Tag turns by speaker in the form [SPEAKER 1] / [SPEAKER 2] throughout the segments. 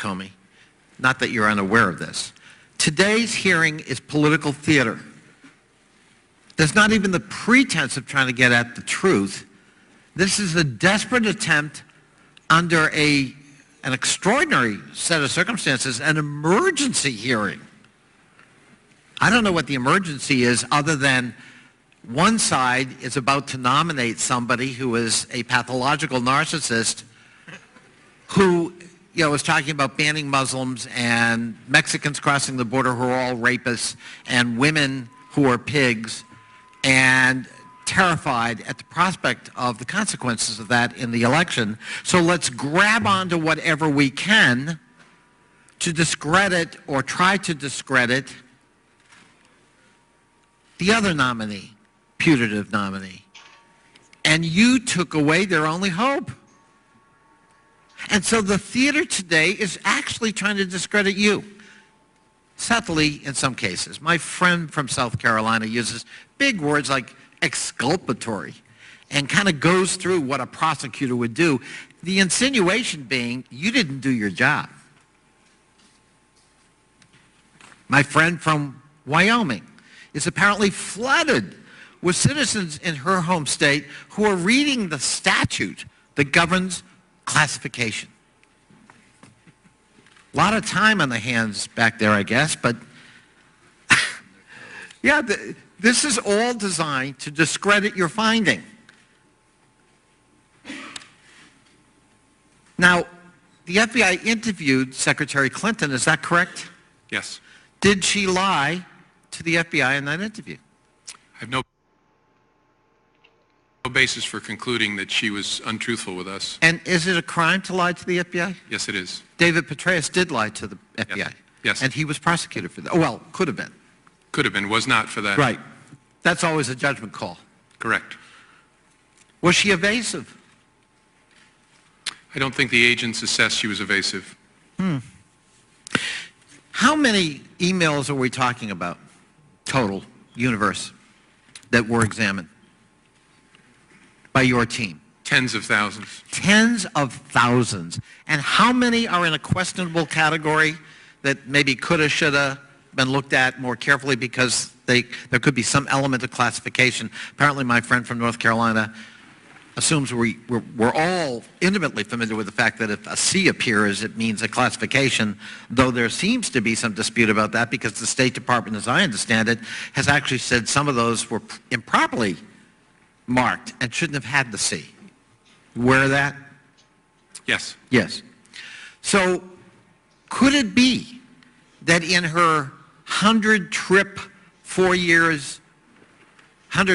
[SPEAKER 1] Comey, not that you're unaware of this. Today's hearing is political theater. There's not even the pretense of trying to get at the truth. This is a desperate attempt under an extraordinary set of circumstances, an emergency hearing. I don't know what the emergency is other than one side is about to nominate somebody who is a pathological narcissist who, is talking about banning Muslims and Mexicans crossing the border who are all rapists and women who are pigs, and terrified at the prospect of the consequences of that in the election. So let's grab onto whatever we can to discredit or try to discredit the other nominee, putative nominee. And you took away their only hope. And so the theater today is actually trying to discredit you. Subtly, in some cases. My friend from South Carolina uses big words like exculpatory and kind of goes through what a prosecutor would do. The insinuation being, you didn't do your job. My friend from Wyoming is apparently flooded with citizens in her home state who are reading the statute that governs classification. A lot of time on the hands back there, I guess, but yeah, this is all designed to discredit your finding. Now, the FBI interviewed Secretary Clinton, is that correct?
[SPEAKER 2] Yes.
[SPEAKER 1] Did she lie to the FBI in that interview?
[SPEAKER 2] I have no basis for concluding that she was untruthful with us.
[SPEAKER 1] And is it a crime to lie to the FBI?
[SPEAKER 2] Yes, it is.
[SPEAKER 1] David Petraeus did lie to the FBI.
[SPEAKER 2] Yes. Yes.
[SPEAKER 1] And he was prosecuted for that. Oh, well, could have been.
[SPEAKER 2] Could have been, was not for that.
[SPEAKER 1] Right. That's always a judgment call.
[SPEAKER 2] Correct.
[SPEAKER 1] Was she evasive?
[SPEAKER 2] I don't think the agents assessed she was evasive.
[SPEAKER 1] How many emails are we talking about, total, universe, that were examined by your team?
[SPEAKER 2] Tens of thousands.
[SPEAKER 1] Tens of thousands. And how many are in a questionable category that maybe coulda, shoulda been looked at more carefully because there could be some element of classification? Apparently my friend from North Carolina assumes we're all intimately familiar with the fact that if a C appears, it means a classification, though there seems to be some dispute about that because the State Department, as I understand it, has actually said some of those were improperly marked and shouldn't have had the C. Aware of that?
[SPEAKER 2] Yes.
[SPEAKER 1] Yes. So could it be that in her 100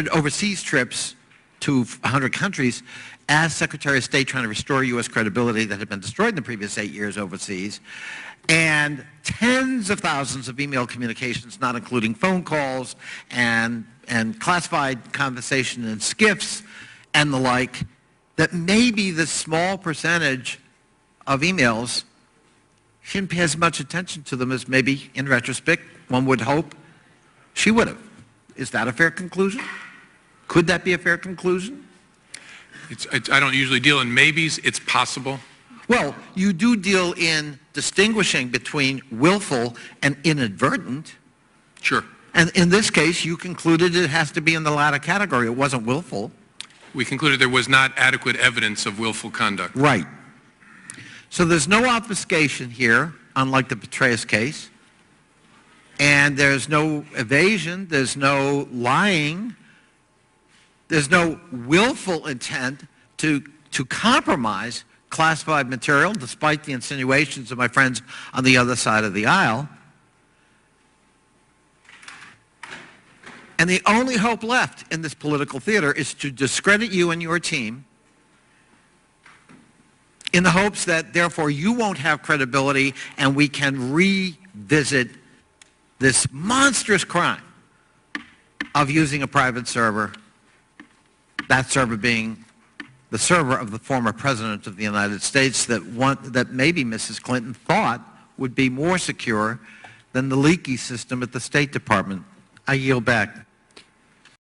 [SPEAKER 1] overseas trips to 100 countries, as Secretary of State trying to restore U.S. credibility that had been destroyed in the previous 8 years overseas, and tens of thousands of email communications, not including phone calls and classified conversation and skiffs and the like, that maybe the small percentage of emails she didn't pay as much attention to them as maybe, in retrospect, one would hope she would have. Is that a fair conclusion? Could that be a fair conclusion?
[SPEAKER 2] I don't usually deal in maybes. It's possible.
[SPEAKER 1] Well, you do deal in distinguishing between willful and inadvertent.
[SPEAKER 2] Sure.
[SPEAKER 1] And in this case, you concluded it has to be in the latter category. It wasn't willful.
[SPEAKER 2] We concluded there was not adequate evidence of willful conduct.
[SPEAKER 1] Right. So there's no obfuscation here, unlike the Petraeus case. And there's no evasion. There's no lying. There's no willful intent to compromise classified material, despite the insinuations of my friends on the other side of the aisle. And the only hope left in this political theater is to discredit you and your team in the hopes that, therefore, you won't have credibility and we can revisit this monstrous crime of using a private server, that server being the server of the former President of the United States that maybe Mrs. Clinton thought would be more secure than the leaky system at the State Department. I yield back.